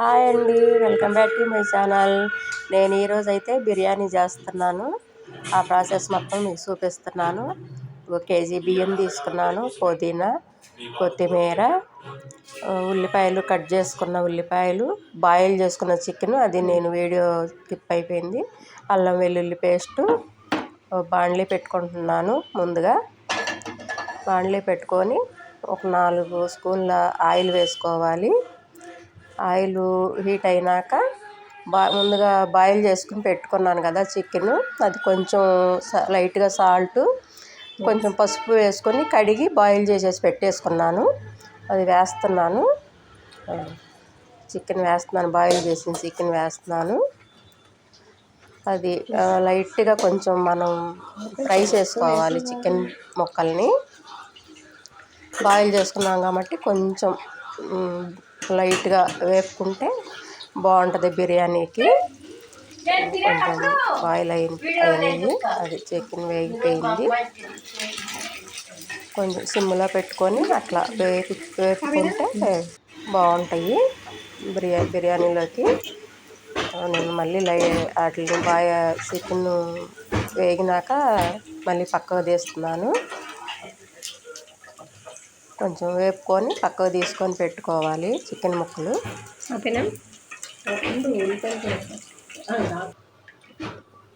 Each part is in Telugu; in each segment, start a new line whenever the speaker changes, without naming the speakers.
హాయ్ అండి, welcome back to my channel. నేను ఈరోజైతే బిర్యానీ చేస్తున్నాను. ఆ ప్రాసెస్ మొత్తం మీకు చూపిస్తున్నాను. 1 కేజీ బియ్యం తీసుకున్నాను, పుదీనా, కొత్తిమీర, ఉల్లిపాయలు, కట్ చేసుకున్న ఉల్లిపాయలు, బాయిల్ చేసుకున్న చికెన్, అది నేను వీడియో స్కిప్ అయిపోయింది. అల్లం వెల్లుల్లి పేస్టు, బాండ్లీ పెట్టుకుంటున్నాను. ముందుగా బాండ్లీ పెట్టుకొని ఒక 4 స్పూన్ల ఆయిల్ వేసుకోవాలి. ఆయిల్ హీట్ అయినాక ముందుగా బాయిల్ చేసుకుని పెట్టుకున్నాను కదా చికెన్, అది కొంచెం లైట్గా సాల్ట్, కొంచెం పసుపు వేసుకొని కడిగి బాయిల్ చేసేసి పెట్టేసుకున్నాను. అది వేస్తున్నాను. చికెన్ వేస్తున్నాను, బాయిల్ చేసిన చికెన్ వేస్తున్నాను. అది లైట్గా కొంచెం మనం ఫ్రై చేసుకోవాలి. చికెన్ ముక్కల్ని బాయిల్ చేసుకున్నాం కాబట్టి కొంచెం లైట్గా వేపుకుంటే బాగుంటుంది బిర్యానీకి. కొంచెం బాయిల్ అయినాయి, అది చికెన్ వేగిపోయింది. కొంచెం సిమ్లో పెట్టుకొని అట్లా వేపుకుంటే బాగుంటాయి బిర్యానీలోకి. నేను మళ్ళీ వాటిని బాగా చికెన్ వేగినాక మళ్ళీ పక్కకు తీస్తున్నాను. కొంచెం వేపుకొని పక్కకు తీసుకొని పెట్టుకోవాలి చికెన్ ముక్కలు.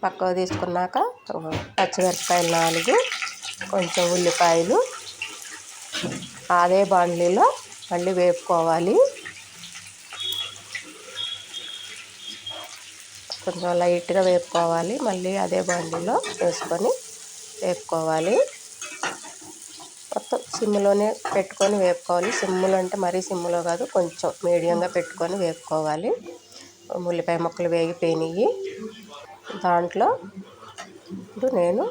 పక్కకు తీసుకున్నాక పచ్చిమిరపకాయలు 4, కొంచెం ఉల్లిపాయలు అదే బాండ్లీలో మళ్ళీ వేపుకోవాలి. కొంచెం లైట్గా వేపుకోవాలి. మళ్ళీ అదే బాండ్లీలో వేసుకొని వేపుకోవాలి. మొత్తం సిమ్లోనే పెట్టుకొని వేపుకోవాలి. సిమ్లో అంటే మరీ సిమ్లో కాదు, కొంచెం మీడియంగా పెట్టుకొని వేపుకోవాలి. ఉల్లిపాయ ముక్కలు వేగిపోయినాయి. దాంట్లో ఇప్పుడు నేను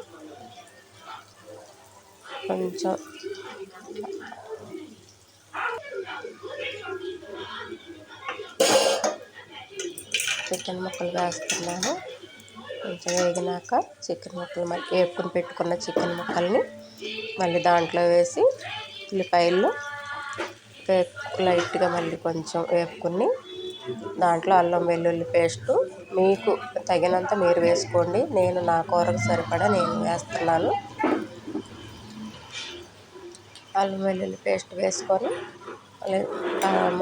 కొంచెం చికెన్ ముక్కలు వేస్తున్నాను. కొంచెం వేగినాక చికెన్ ముక్కలు మళ్ళీ వేపుకొని పెట్టుకున్న చికెన్ ముక్కల్ని మళ్ళీ దాంట్లో వేసి ఉల్లిపాయలు లైట్గా మళ్ళీ కొంచెం వేపుకొని దాంట్లో అల్లం వెల్లుల్లి పేస్టు మీకు తగినంత మీరు వేసుకోండి. నేను నా కూరకు సరిపడా నేను వేస్తున్నాను. అల్లం వెల్లుల్లి పేస్ట్ వేసుకొని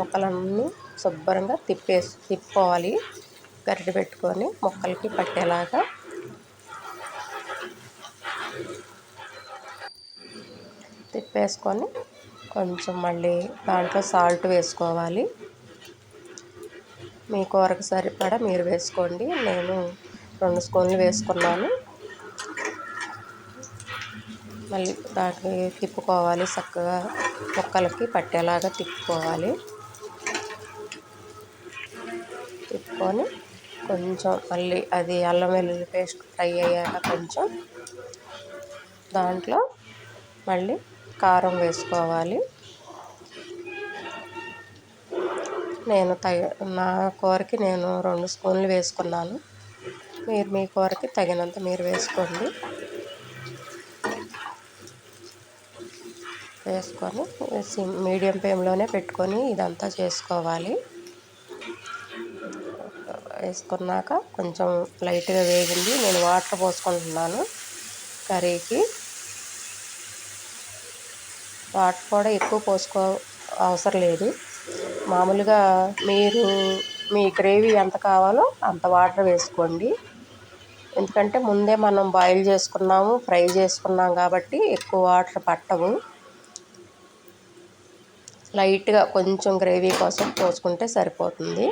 ముక్కలన్నీ శుభ్రంగా తిప్పుకోవాలి. గరిటె పెట్టుకొని ముక్కలకి పట్టేలాగా తిప్పేసుకొని కొంచెం మళ్ళీ దాంట్లో సాల్ట్ వేసుకోవాలి. మీ కూరకు సరిపడా మీరు వేసుకోండి. నేను 2 స్పూన్లు వేసుకున్నాను. మళ్ళీ దాన్ని తిప్పుకోవాలి. చక్కగా ముక్కలకి పట్టేలాగా తిప్పుకోవాలి. తిప్పుకొని కొంచెం మళ్ళీ అది అల్లం వెల్లుల్లి పేస్ట్ ఫ్రై అయ్యాక కొంచెం దాంట్లో మళ్ళీ కారం వేసుకోవాలి. నేను నా కూరకి నేను 2 స్పూన్లు వేసుకున్నాను. మీరు మీ కూరకి తగినంత మీరు వేసుకోండి. వేసుకొని మీడియం ఫ్లేమ్లోనే పెట్టుకొని ఇదంతా చేసుకోవాలి. వేసుకున్నాక కొంచెం లైట్గా వేగింది. నేను వాటర్ పోసుకుంటున్నాను కర్రీకి. వాటర్ కూడా ఎక్కువ అవసరం లేదు. మామూలుగా మీరు మీ గ్రేవీ ఎంత కావాలో అంత వాటర్ వేసుకోండి. ఎందుకంటే ముందే మనం బాయిల్ చేసుకున్నాము, ఫ్రై చేసుకున్నాం కాబట్టి ఎక్కువ వాటర్ పట్టవు. లైట్గా కొంచెం గ్రేవీ కోసం పోసుకుంటే సరిపోతుంది.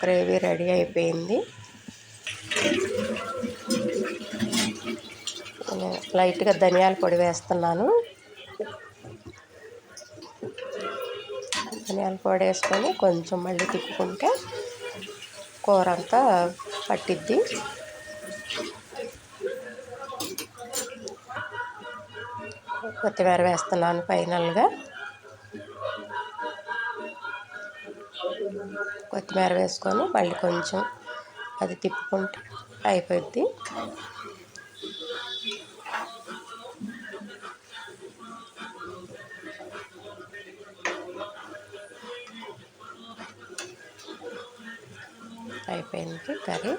గ్రేవీ రెడీ అయిపోయింది. లైట్గా ధనియాల పొడి వేస్తున్నాను. ధనియాల పొడి వేసుకొని కొంచెం మళ్ళీ తిప్పుకుంటే కూర అంతా పట్టిద్ది. కొత్తిమీర వేస్తున్నాను ఫైనల్గా. కొత్తిమీర వేసుకొని మళ్ళీ కొంచెం అది తిప్పుకుంటే అయిపోద్ది. అయిపోయింది కర్రీ.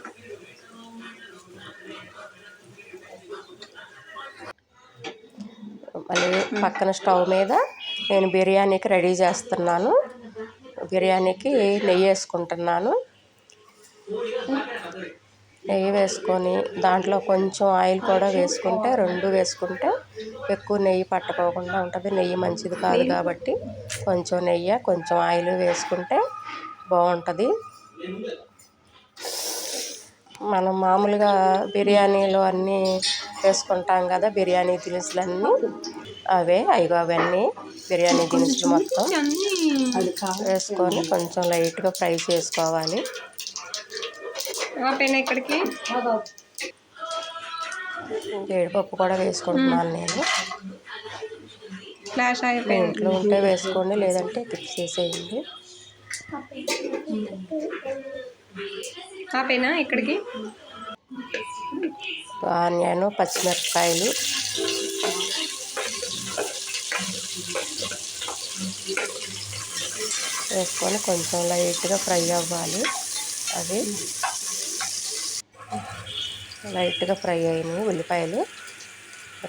మళ్ళీ పక్కన స్టవ్ మీద నేను బిర్యానీకి రెడీ చేస్తున్నాను. బిర్యానీకి నెయ్యి వేసుకుంటున్నాను. నెయ్యి వేసుకొని దాంట్లో కొంచెం ఆయిల్ కూడా వేసుకుంటే, రెండు వేసుకుంటే ఎక్కువ నెయ్యి పట్టుకోకుండా ఉంటుంది. నెయ్యి మంచిది కాదు కాబట్టి కొంచెం నెయ్యి కొంచెం ఆయిల్ వేసుకుంటే బాగుంటుంది. మనం మామూలుగా బిర్యానీలో అన్నీ వేసుకుంటాం కదా, బిర్యానీ దినుసులన్నీ అవన్నీ బిర్యానీ దినుసులు మొత్తం వేసుకొని కొంచెం లైట్గా ఫ్రై చేసుకోవాలి. జీడిపప్పు కూడా వేసుకుంటున్నాను నేను. మీ ఇంట్లో ఉంటే వేసుకోండి, లేదంటే తీసేసేయండి. ఆనియన్, పచ్చిమిరపకాయలు వేసుకొని కొంచెం లైట్గా ఫ్రై అవ్వాలి. అది లైట్గా ఫ్రై అయినాయి. ఉల్లిపాయలు,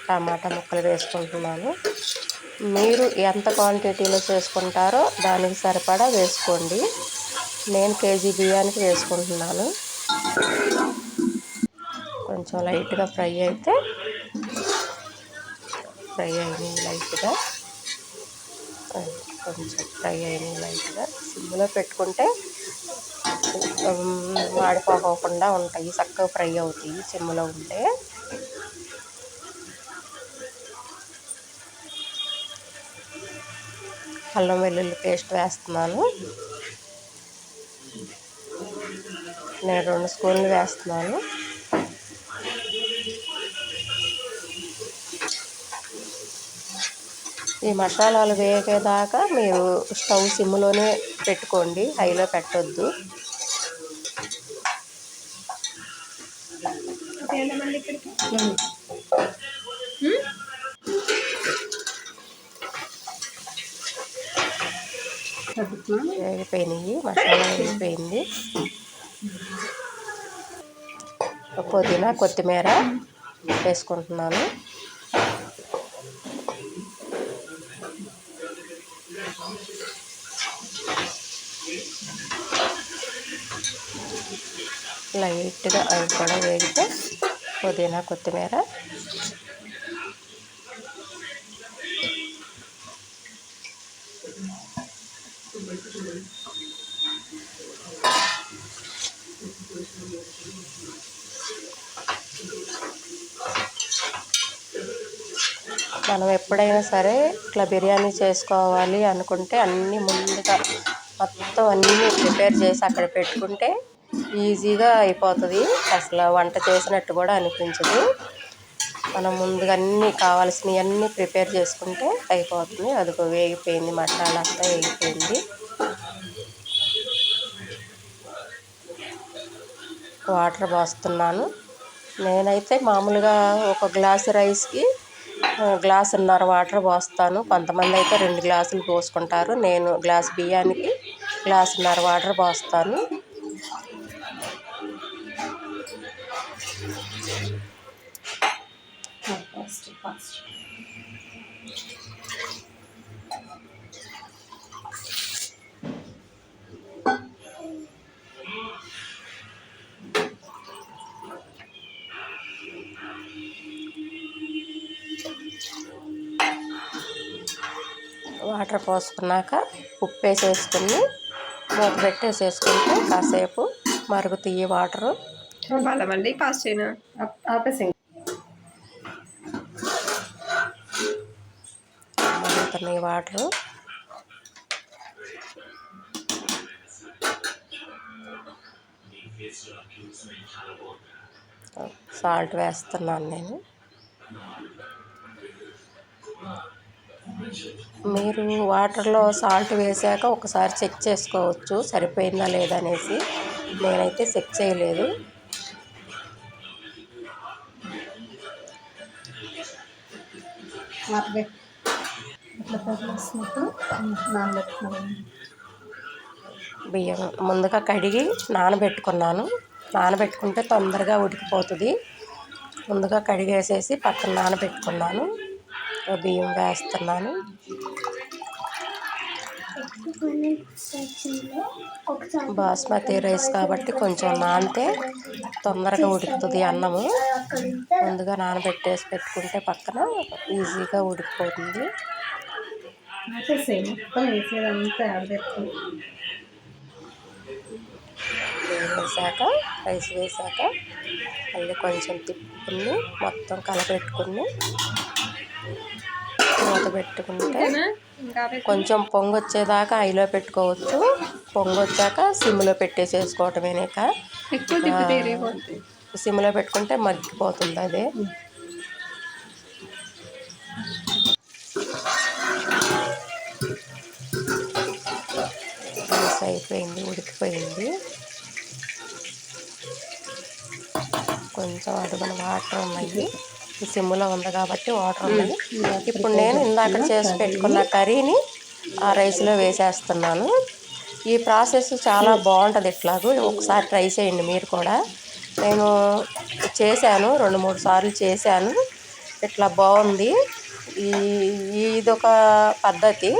టమాటా ముక్కలు వేసుకుంటున్నాను. మీరు ఎంత క్వాంటిటీలో చేసుకుంటారో దానికి సరిపడా వేసుకోండి. నేను కేజీ బియ్యానికి వేసుకుంటున్నాను. కొంచెం లైట్గా ఫ్రై అయినాయి. లైట్గా కొంచెం ఫ్రై అయినాయి. లైట్గా సిమ్లో పెట్టుకుంటే మాడిపోకుండా ఉంటాయి, చక్కగా ఫ్రై అవుతాయి సిమ్లో ఉంటే. అల్లం వెల్లుల్లి పేస్ట్ వేస్తున్నాను. నేను 2 స్పూన్లు వేస్తున్నాను. ఈ మసాలాలు వేగేదాకా మీరు స్టవ్ సిమ్లోనే పెట్టుకోండి, హైలో పెట్టొద్దు. వేగిపోయినాయి, మసాలా వేగిపోయింది. పుదీనా, కొత్తిమీర వేసుకుంటున్నాను. లైట్గా అవి కూడా వేగితే పుదీనా, కొత్తిమీర మనం ఎప్పుడైనా సరే ఇట్లా బిర్యానీ చేసుకోవాలి అనుకుంటే అన్నీ ముందుగా మొత్తం అన్నీ ప్రిపేర్ చేసి అక్కడ పెట్టుకుంటే ఈజీగా అయిపోతుంది. అసలు వంట చేసినట్టు కూడా అనిపించదు. మనం ముందుగా అన్నీ కావాల్సినవి అన్నీ ప్రిపేర్ చేసుకుంటే అయిపోతుంది. అదిగో వేగిపోయింది, మసాలా అంతా వేగిపోయింది. వాటర్ పోస్తున్నాను. నేనైతే మామూలుగా ఒక గ్లాసు రైస్కి గ్లాసున్నర వాటర్ పోస్తాను. కొంతమంది అయితే 2 గ్లాసులు పోసుకుంటారు. నేను గ్లాసు బియ్యానికి గ్లాసున్నర వాటర్ పోస్తాను. వాటర్ పోసుకున్నాక ఉప్పు వేసేసుకుని మూత పెట్టేసేసుకుంటే కాసేపు మరుగుతాయి వాటరు.
మళ్ళీ పాస్ చేయను
మరుగుతున్నాయి వాటరు. సాల్ట్ వేస్తున్నాను నేను. మీరు వాటర్లో సాల్ట్ వేసాక ఒకసారి చెక్ చేసుకోవచ్చు సరిపోయిందా లేదా అనేసి. నేనైతే చెక్ చేయలేదు. బియ్యం ముందుగా కడిగి నానబెట్టుకున్నాను. నానబెట్టుకుంటే తొందరగా ఉడికిపోతుంది. ముందుగా కడిగేసేసి పక్కన నానబెట్టుకున్నాను. బియ్యం వేస్తున్నాను. బాస్మతి రైస్ కాబట్టి కొంచెం నానితే తొందరగా ఉడుకుతుంది అన్నము. ముందుగా నానబెట్టేసి పెట్టుకుంటే పక్కన ఈజీగా ఉడికిపోతుంది. వేసాక రైస్ వేసాక మళ్ళీ కొంచెం తిప్పుకుని మొత్తం కలపెట్టుకుని మూత పెట్టుకుంటే కొంచెం పొంగొచ్చేదాకా హైలో పెట్టుకోవచ్చు. పొంగొచ్చాక సిమ్లో పెట్టేసేసుకోవటమేనేక. సిమ్లో పెట్టుకుంటే మగ్గిపోతుంది అదే. రైస్ అయిపోయింది, ఉడికిపోయింది. కొంచెం అడుగున వాటర్ ఉన్నాయి. ఈ సిమ్లో ఉంది కాబట్టి వాటర్ ఉన్నాయి. ఇప్పుడు నేను ఇందాక చేసి పెట్టుకున్న కర్రీని ఆ రైస్లో వేసేస్తున్నాను. ఈ ప్రాసెస్ చాలా బాగుంటుంది. ఇట్లాగూ ఒకసారి ట్రై చేయండి మీరు కూడా. నేను చేశాను, 2-3 సార్లు చేశాను. ఇట్లా బాగుంది. ఇదొక పద్ధతి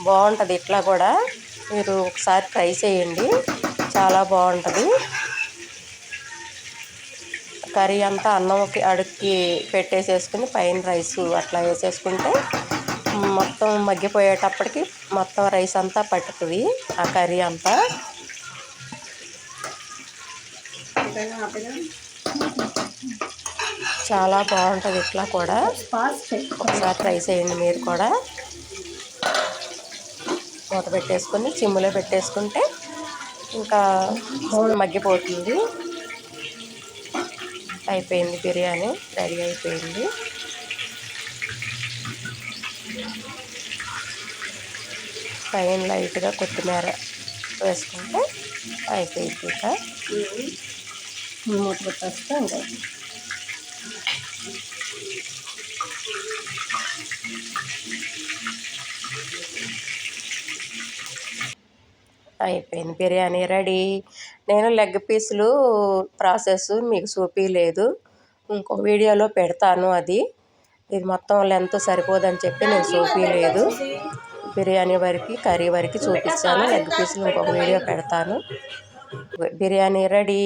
బాగుంటుంది. ఇట్లా కూడా మీరు ఒకసారి ట్రై చేయండి, చాలా బాగుంటుంది. కర్రీ అంతా అన్నంకి అడుక్కి పెట్టేసేసుకుని పైన రైసు అట్లా వేసేసుకుంటే మొత్తం మగ్గిపోయేటప్పటికి మొత్తం రైస్ అంతా పట్టుతుంది ఆ కర్రీ అంతా. చాలా బాగుంటుంది. ఇట్లా కూడా ఒకసారి ట్రై చేయండి మీరు కూడా. మూత పెట్టేసుకొని సిమ్లో పెట్టేసుకుంటే ఇంకా మగ్గిపోతుంది. అయిపోయింది, బిర్యానీ రెడీ అయిపోయింది. పైన లైట్గా కొత్తిమీర వేసుకుంటే అయిపోయింది. ఇంకా మూత పెట్టేస్తే ఇంకా అయిపోయింది, బిర్యానీ రెడీ. నేను లెగ్ పీసులు ప్రాసెస్ మీకు చూపించలేదు, ఇంకో వీడియోలో పెడతాను. ఇది మొత్తం లెంత్ సరిపోదని చెప్పి నేను చూపించలేదు. బిర్యానీ వరకు కర్రీ వరకు చూపించాను. లెగ్ పీసులు ఇంకొక వీడియో పెడతాను. బిర్యానీ రెడీ.